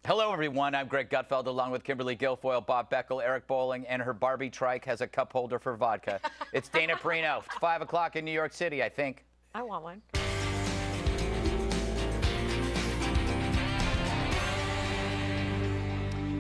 Hello, everyone. I'm Greg Gutfeld, along with Kimberly Guilfoyle, Bob Beckel, Eric Bowling, and her Barbie trike has a cup holder for vodka. It's Dana Perino. It's 5 o'clock in New York City, I think. I want one.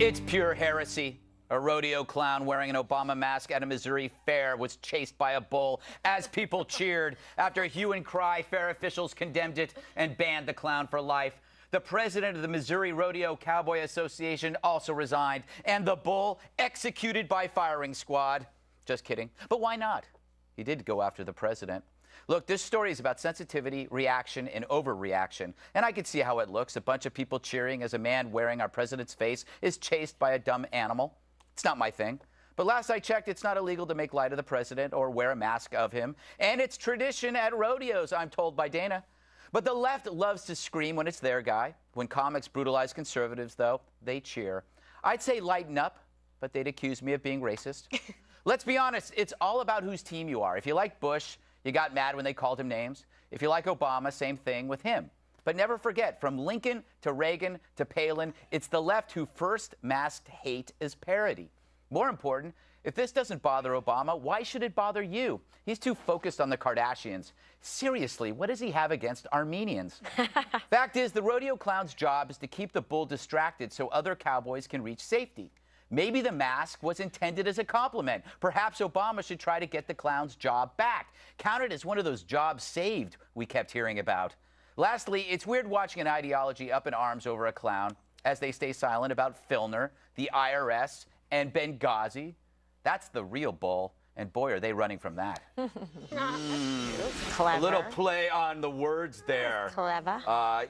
It's pure heresy. A rodeo clown wearing an Obama mask at a Missouri fair was chased by a bull as people cheered. After a hue and cry, fair officials condemned it and banned the clown for life. The president of the Missouri Rodeo Cowboy Association also resigned, and the bull executed by firing squad. Just kidding. But why not? He did go after the president. Look, this story is about sensitivity, reaction, and overreaction. And I can see how it looks. A bunch of people cheering as a man wearing our president's face is chased by a dumb animal. It's not my thing. But last I checked, it's not illegal to make light of the president or wear a mask of him. And it's tradition at rodeos, I'm told by Dana. But the left loves to scream when it's their guy. When comics brutalize conservatives, though, they cheer. I'd say lighten up, but they'd accuse me of being racist. Let's be honest, it's all about whose team you are. If you like Bush, you got mad when they called him names. If you like Obama, same thing with him. But never forget, from Lincoln to Reagan to Palin, it's the left who first masked hate as parody. More important, if this doesn't bother Obama, why should it bother you? He's too focused on the Kardashians. Seriously, what does he have against Armenians? Fact is, the rodeo clown's job is to keep the bull distracted so other cowboys can reach safety. Maybe the mask was intended as a compliment. Perhaps Obama should try to get the clown's job back. Count it as one of those jobs saved we kept hearing about. Lastly, it's weird watching an ideology up in arms over a clown as they stay silent about Filner, the IRS, and Benghazi. That's the real bull, and boy, are they running from that. Clever. A little play on the words there. Clever.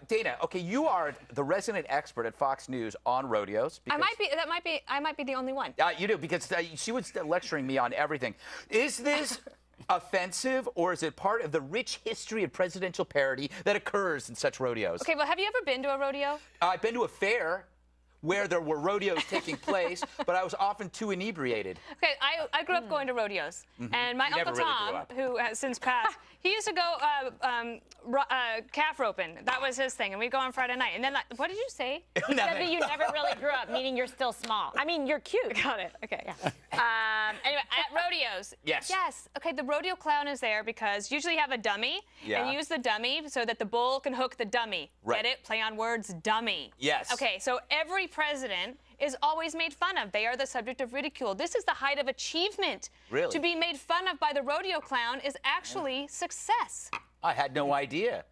Dana, okay, you are the resident expert at Fox News on rodeos. I might be the only one. You do, because she was lecturing me on everything. Is this offensive, or is it part of the rich history of presidential parody that occurs in such rodeos? Okay, well, have you ever been to a rodeo? I've been to a fair where there were rodeos taking place, but I was often too inebriated. Okay, I grew up going to rodeos, and my Uncle Tom, who has since passed, he used to go calf roping. That was his thing, and we'd go on Friday night. And then, like, what did you say? He said that you never really grew up, meaning you're still small. I mean, you're cute. Got it. Okay. Yeah. Anyway, at rodeos. Yes. Yes. Okay, the rodeo clown is there because usually you have a dummy, Yeah. and use the dummy so that the bull can hook the dummy. Right. Get it? Play on words, dummy. Yes. Okay, so every president is always made fun of. They are the subject of ridicule. This is the height of achievement. Really? To be made fun of by the rodeo clown is actually success. I had no idea.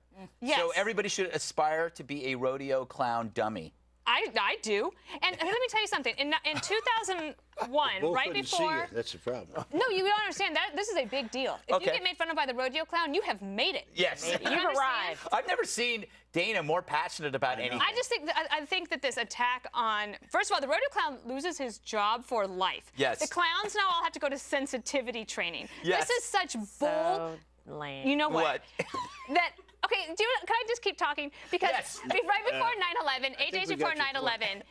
Yes. So everybody should aspire to be a rodeo clown dummy. I do. And let me tell you something. In 2001, right before... That's the problem. No, you don't understand. This is a big deal. If you get made fun of by the rodeo clown, you have made it. Yes. You've arrived. I've never seen Dana more passionate about anything. I think that this attack on... First of all, the rodeo clown loses his job for life. Yes. The clowns now all have to go to sensitivity training. Yes. This is such bull... So lame. You know what? What? Okay, can I just keep talking? Because Yes. right before 9/11, 8 days we before got your 9/11,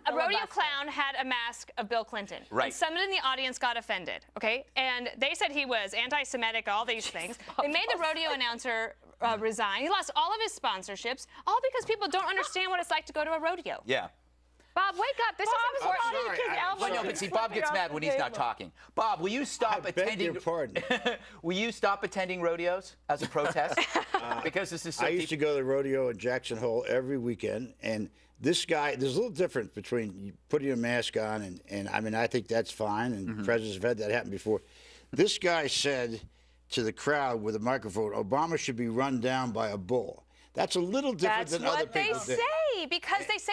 a rodeo clown had a mask of Bill Clinton. Right. And someone in the audience got offended, okay? And they said he was anti-Semitic, all these things. They made the rodeo announcer resign. He lost all of his sponsorships, all because people don't understand what it's like to go to a rodeo. Yeah. Bob, wake up. This is important. Well, no, but see, Bob gets mad when he's not talking. Bob, will you stop I attending? beg your pardon. Will you stop attending rodeos as a protest? Because this is so I used to go to the rodeo at Jackson Hole every weekend, and this guy, there's a little difference between you putting a mask on, and I mean, I think that's fine, and presidents have had that happen before. This guy said to the crowd with a microphone, Obama should be run down by a bull. That's a little different than other people. That's what they say, because they say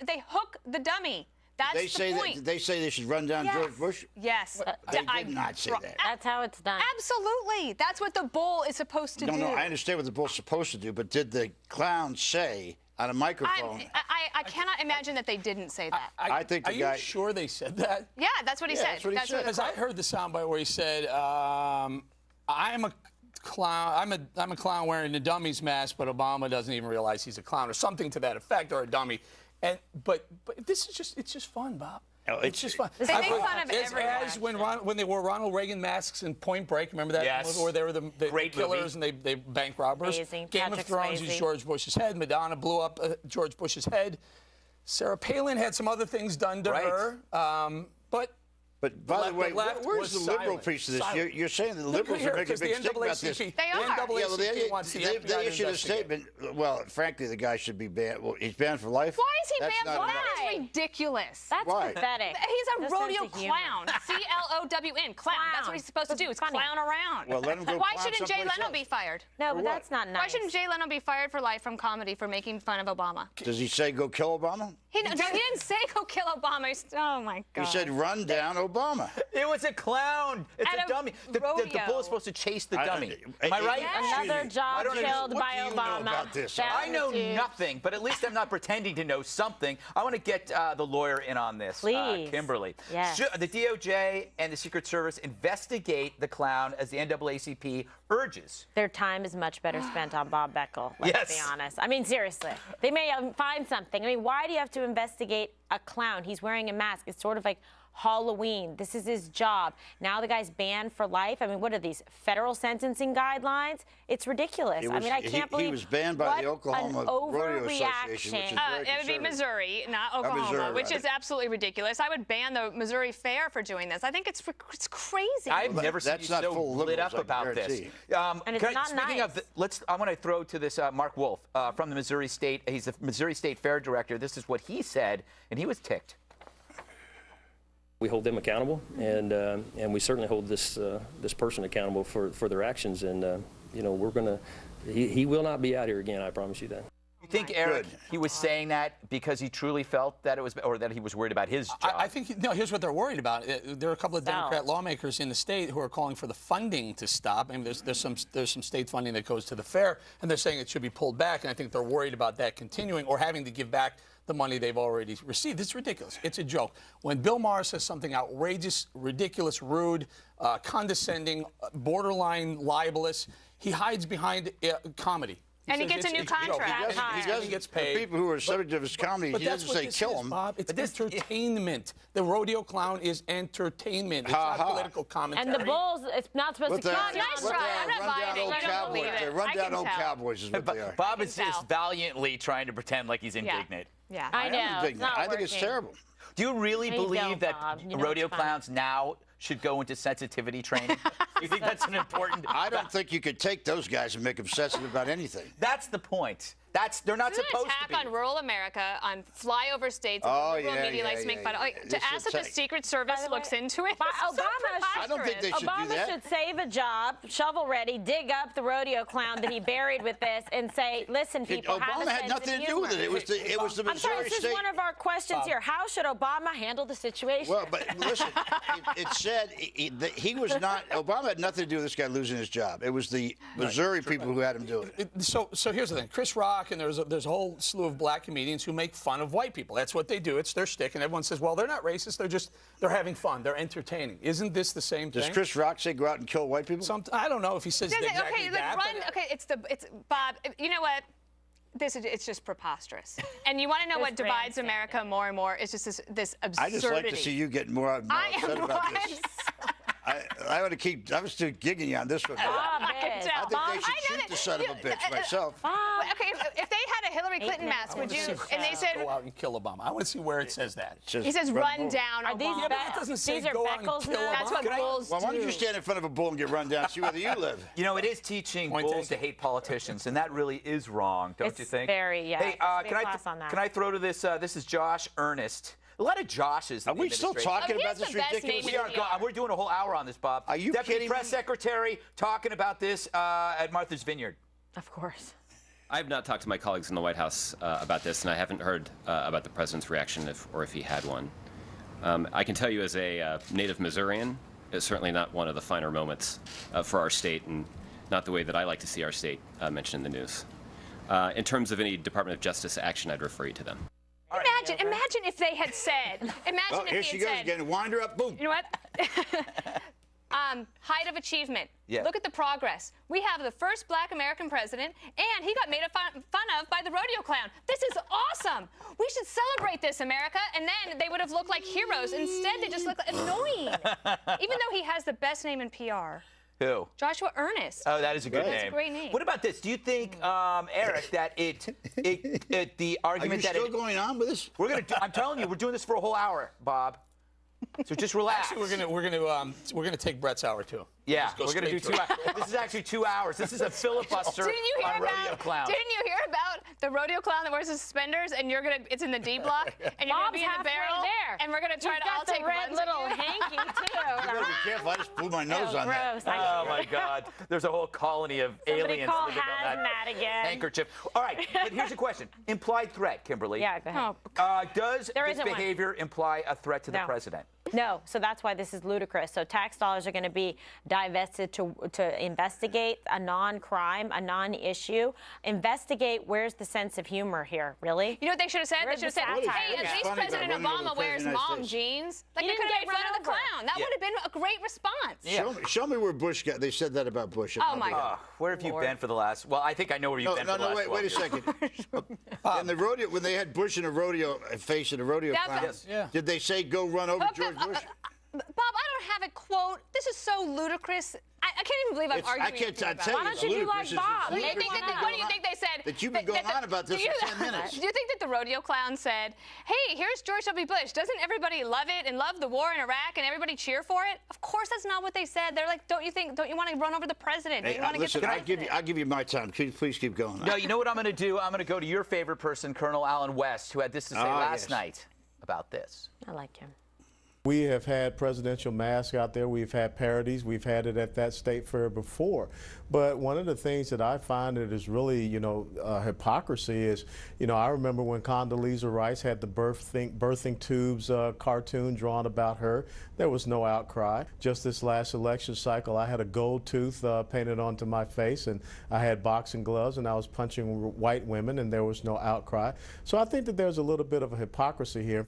they hook the dummy. That's the point. They say they should run down George Bush? Yes. They did not say that. That's how it's done. Absolutely. That's what the bull is supposed to do. No, I understand what the bull's supposed to do, but did the clown say on a microphone? I cannot imagine that they didn't say that. I think the guy... Are you sure they said that? Yeah, that's what he said. That's what he said. Because I heard the soundbite where he said, I'm a clown. I'm a clown wearing a dummy's mask, but Obama doesn't even realize he's a clown, or something to that effect, or a dummy. And but this is just fun, Bob. Oh, it's just fun. They make fun of everyone. As when they wore Ronald Reagan masks in Point Break, remember that? Yes. Where they were the Great killers movie. and they bank robbers. Amazing. Game Patrick of Thrones Swayze. is George Bush's head. Madonna blew up George Bush's head. Sarah Palin had some other things done to her, But by the way, left where's the was liberal silent. piece of this? Silent. You're saying the liberals are making a big stink about this. They are. The NAACP wants the FBI They to issued a investigate. statement. Well, frankly, the guy should be banned. Well, he's banned for life. Why is he That's banned not for enough. that? It's ridiculous. That's Why? pathetic. He's a No rodeo sense of humor. clown. C-L-O-W-N. Clown. That's what he's supposed to That's do, is funny. clown around. Well, let him go Why clown shouldn't Jay someplace Leno else. be fired? No, but what? that's not nice. Why shouldn't Jay Leno be fired for life from comedy for making fun of Obama? Does he say go kill Obama? He didn't say go kill Obama. Oh, my God. He said run down Obama. It was a clown. It's At a a dummy. The bull rodeo. is supposed to chase the I- dummy. I- Am I right? Excuse Another me. job I don't killed understand. by What do you know Obama. about this? I know Attitude. nothing, but at least I'm not pretending to know something. I want to get the lawyer in on this, Please. Kimberly. Yes. Should the DOJ and the Secret Service investigate the clown as the NAACP urges? Their time is much better spent on Bob Beckel, let's Yes. be honest. I mean, seriously. They may find something. I mean, why do you have to investigate a clown? He's wearing a mask. It's sort of like Halloween. This is his job. Now the guy's banned for life. I mean, what are these, federal sentencing guidelines? It's ridiculous. I mean, I can't believe he was banned by what the Oklahoma an Rodeo Association, which is overreaction. very It would be conservative. Missouri, not Oklahoma, Missouri, which right. is absolutely ridiculous. I would ban the Missouri Fair for doing this. I think it's crazy. I've never seen you that's not so full of lit liberals, up I about this. guarantee. And it's not speaking of, nice. I want to throw to this Mark Wolf from the Missouri State. He's the Missouri State Fair director. This is what he said, and he was ticked. We hold them accountable, and we certainly hold this person accountable for their actions. And you know, we're gonna. He will not be out here again. I promise you that. You think, Eric, he was saying that because he truly felt that it was, or that he was worried about his job? I think, no, here's what they're worried about. There are a couple of Democrat lawmakers in the state who are calling for the funding to stop. I mean, there's some state funding that goes to the fair, and they're saying it should be pulled back, and I think they're worried about that continuing or having to give back the money they've already received. It's ridiculous. It's a joke. When Bill Maher says something outrageous, ridiculous, rude, condescending, borderline libelous, he hides behind comedy. And he says gets a it's new a joke. contract. He doesn't get The paid. people who are subject to his comedy, But he that's doesn't what say this kill is, him. Bob. It's entertainment. The rodeo clown is entertainment. It's Ha, not ha. political commentary. And the Bulls, it's not supposed What to the- count. nice what try. they are, I'm not run-down buying it. old I don't cowboys. believe it. They're I run-down can old tell. cowboys is what they are. Bob is tell. valiantly trying to pretend like he's indignant. Yeah. I am know. It's indignant. not I think it's working. terrible. Do you really Please believe don't, that Bob. You know rodeo it's fine. clowns now should go into sensitivity training? You think that's an important? I don't think you could take those guys and make them sensitive about anything. That's the point. They're not This is an supposed attack to be. on rural America, on flyover states. Oh, that the liberal yeah, media yeah, likes to make yeah, fun of. yeah. Like, This to ask that attack- the Secret Service By the way, looks into it. But it's so Obama I don't think they preposterous. should do Obama that. should save a job, shovel ready, dig up the rodeo clown that he buried with this, and say, "Listen, people, have Obama a had sense nothing of to do with it. humor." It was the I'm sorry, Missouri this is State. one of our questions here. How should Obama handle the situation? Well, but listen, it said he was not. Obama had nothing to do with this guy losing his job. It was the Missouri people who had him do it. So here's the thing. Chris Rock and there's a whole slew of black comedians who make fun of white people. That's what they do. It's their shtick, and everyone says, well, they're not racist. They're having fun. They're entertaining. Isn't this the same thing? Does Chris Rock say go out and kill white people? I don't know if he says Does it- exactly okay, that. like run. but- Okay, it's Bob. You know what? It's just preposterous. And you want to know what divides grandstanding. America more and more? It's just this absurdity. I just like to see you getting more upset about this. I ought to keep. I was still gigging you on this one. Bob I can is. tell. I think they I should know shoot that- the son of a bitch myself. Okay, if they had a Hillary Clinton mask, would you? And they said, go out and kill Obama. I want to see where it says that. Just he says, him run over. down Are these Obama. Yeah, but that doesn't say these are go out and Beckles kill now? That's what Obama. bulls Well, why don't do. you stand in front of a bull and get run down, see whether you live? You know, it is teaching Point bulls to taken. hate politicians, and that really is wrong, don't you It's think? very, yeah. Hey, It's can big class on that. can I throw to this? This is Josh Ernest. A lot of Joshes. Are we still talking he about has this the best ridiculous? name We are. PR. We're doing a whole hour on this, Bob. Are you Deputy kidding Press me? Secretary talking about this at Martha's Vineyard. Of course. I have not talked to my colleagues in the White House about this, and I haven't heard about the president's reaction, if he had one. I can tell you, as a native Missourian, it's certainly not one of the finer moments for our state, and not the way that I like to see our state mentioned in the news. In terms of any Department of Justice action, I'd refer you to them. Imagine if they had said. Imagine Oh, if here he she had goes said. again. Wind her up. Boom. You know what? Height of achievement. Yeah. Look at the progress. We have the first black American president, and he got made fun of by the rodeo clown. This is awesome. We should celebrate this, America. And then they would have looked like heroes. Instead, they just look annoying. Even though he has the best name in PR. Who? Joshua Ernest. Oh, that is a good That's name. a great name. What about this? Do you think, Eric, that the Are argument you that still going on with this? I'm telling you, we're doing this for a whole hour, Bob. So just relax. Actually, we're gonna take Brett's hour too. Yeah, Go we're going to do straight 2 hours. This is actually 2 hours. This is a filibuster Didn't you hear on Rodeo about? Clown. Didn't you hear about the rodeo clown that wears his suspenders and it's in the D block and you're gonna Bob's be in the halfway barrel there. and we're gonna try He's to all got the take red runs little at you. hanky too. You better be careful. I just blew my nose on that. Gross. Oh my God! There's a whole colony of Somebody aliens call living on that hazmat again. handkerchief. All right, but here's a question: implied threat, Kimberly. Yeah, go ahead. Does There this isn't one. behavior imply a threat to the No. president? No, so that's why this is ludicrous. So tax dollars are going to be divested to investigate a non-crime, a non-issue. Investigate. Where's the sense of humor here? Really? You know what they should have said? They Where's should have the said, satire? hey, at Yeah. least Funny about President running over Obama the wears President of the mom United States. jeans. Like, He they didn't could have get made fun run of the over. clown. That would have been a great response. Show me where Bush got. They said that about Bush. Oh, my God. Where have you been for the last? Well, I think I know where you've been for the last 12 wait a years. second. In the rodeo, when they had Bush in a rodeo, face in a rodeo That's clown, Yes. Yeah. did they say go run over George Bush? Bob, I don't have a quote. This is so ludicrous. I can't even believe I'm arguing I can't with you I about tell it. you, Why it's don't you do like ludicrous. Bob? It's They ludicrous. think that, what do you think they said? That you've been going on about this for 10 minutes. Do you think that the rodeo clown said, hey, here's George W. Bush. Doesn't everybody love it and love the war in Iraq and everybody cheer for it? Of course that's not what they said. They're like, don't you want to run over the president? Don't Hey, you want to listen, get the I'll president? give you my time. Please keep going. No, you know what I'm going to do? I'm going to go to your favorite person, Colonel Alan West, who had this to say last yes. night about this. I like him. We have had presidential masks out there. We've had parodies. We've had it at that state fair before. But one of the things that I find that is really, hypocrisy is, I remember when Condoleezza Rice had the birthing tubes cartoon drawn about her. There was no outcry. Just this last election cycle, I had a gold tooth painted onto my face, and I had boxing gloves, and I was punching white women, and there was no outcry. So I think that there's a little bit of a hypocrisy here.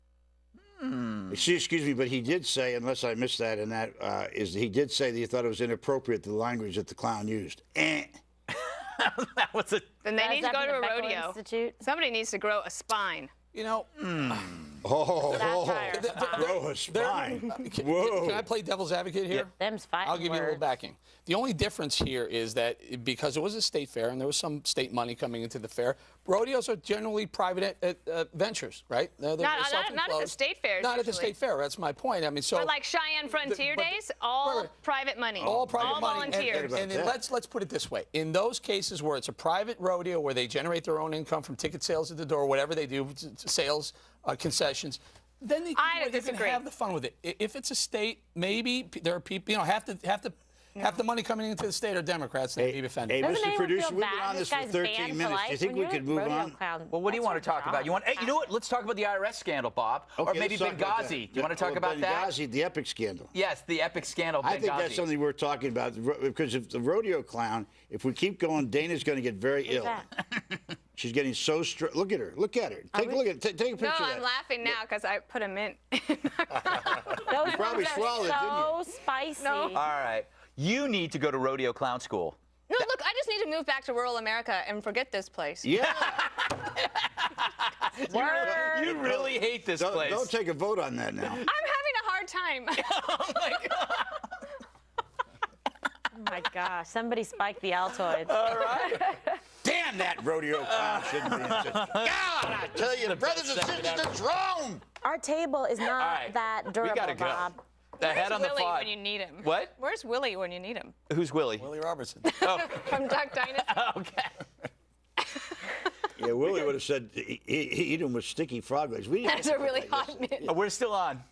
Excuse me, but he did say, unless I missed that, and that he did say that he thought it was inappropriate, the language that the clown used. That was a. Then they Guys, need to up go in to the a Beckel rodeo. Institute. Somebody needs to grow a spine. You know, Satire. grow a spine. Whoa. can I play devil's advocate here? Them's fighting I'll give you a little words. backing. The only difference here is that because it was a state fair and there was some state money coming into the fair, rodeos are generally private ventures, right? They're Not at the self-enclosed. state fairs, Not at the usually. state fair. That's my point. I mean, so Or like Cheyenne Frontier but- Days, all right. private money. all private money. And- volunteers. And, then let's put it this way: in those cases where it's a private rodeo, where they generate their own income from ticket sales at the door, whatever they do, sales, concessions, then they I can, they can disagree. have the fun with it. If it's a state, maybe there are people, half the money coming into the state are Democrats that may be offended. Hey, Doesn't Mr. anyone Producer, feel we've been bad? on this This for guy's 13 banned for minutes. Do you life? think When we you're could a move rodeo on? clown, Well, what do you that's want to your talk about? job. You know what? Let's talk about the IRS scandal, Bob, or Okay, maybe let's talk about Benghazi. that. Do you want to talk about that? Benghazi, the epic scandal. Yes, the epic scandal. I think Benghazi. that's something we're talking about because if the rodeo clown, if we keep going, Dana's going to get very ill. that? She's getting so stressed. Look at her. Look at her. Take a look at. Take a picture No, of that. I'm laughing now because I put them in. Those probably ones are swallowed it, so spicy. No. All right. You need to go to rodeo clown school. No, look, I just need to move back to rural America and forget this place. Yeah. You really hate this place. Don't take a vote on that now. I'm having a hard time. Oh my God. Oh my gosh, somebody spiked the Altoids. All right. Damn that rodeo clown shouldn't be in such. God, I tell you, the brothers and sisters, it's wrong. Our table is not right. that durable, We gotta go. Bob. The head Where's on the Willie pod. when you need him? What? Where's Willie when you need him? Who's Willie? Willie Robertson. Oh, From Duck Dynasty. okay. Yeah, Willie would have said he eat him with sticky frog legs. We didn't That's a really hot minute. We're still on.